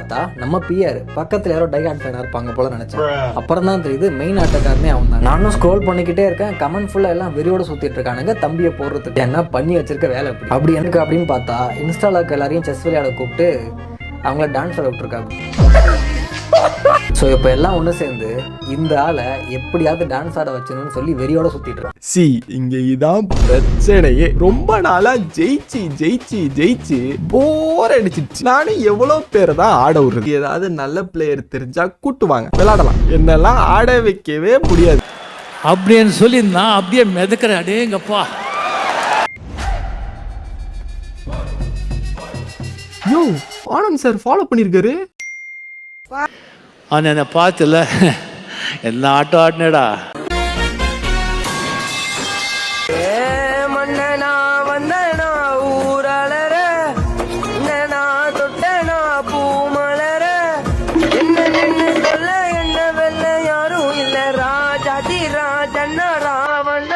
பார்த்தா நம்ம பிஆர் பக்கத்துல யாரோ டைஹார்ட் ஃபேனா இருப்பாங்க போல நினைச்சேன். அப்புறம் தான் தெரியுது மெயின் ஆட்டக்காரனே அவன் தான். நானும் ஸ்க்ரோல் பண்ணிக்கிட்டே இருக்கேன், கமெண்ட் ஃபுல்லா எல்லாம் வெறியோட சுத்திட்டு இருக்கானுங்க தம்பியை போடுறதுக்கு. என்ன பண்ணி வச்சிருக்க வேலை அப்படி எனக்கு அப்படின்னு பார்த்தா இன்ஸ்டால இருக்க எல்லாரையும் செஸ் விளையாட கூப்பிட்டு அவங்கள டான்ஸ் ஆட விட்டுருக்காங்க. ஸோ இப்போ எல்லாம் ஒன்று சேர்ந்து இந்த ஆளை எப்படியாவது டான்ஸ் ஆட வச்சணும்னு சொல்லி வெறியோட சுத்திட்டு இருக்கான். இங்க இதான் பிரச்சனையே. ரொம்ப நாளா ஜெயிச்சு போர் அடிச்சிருச்சு. நானும் எவ்வளவு பேரை தான் ஆட விடுறது. ஏதாவது நல்ல பிளேயர் தெரிஞ்சா கூட்டுவாங்க, விளையாடலாம். என்னெல்லாம் ஆட வைக்கவே முடியாது அப்படின்னு சொல்லி நான் அப்படியே மிதக்கிறேன். அடேங்கப்பா. யோ, ஆனந்த் சார் ஃபாலோ பண்ணிருக்காரு. என்ன பார்த்துல என்ன ஆட்டம் ஆடினடா. மன்னனா வந்தனா ஊரலர என்னனா தொட்டனா பூமலர என்ன நின்னு சொல்ல என்ன வெல்ல யாரும் இல்ல ராஜாதி ராஜன் ராவன்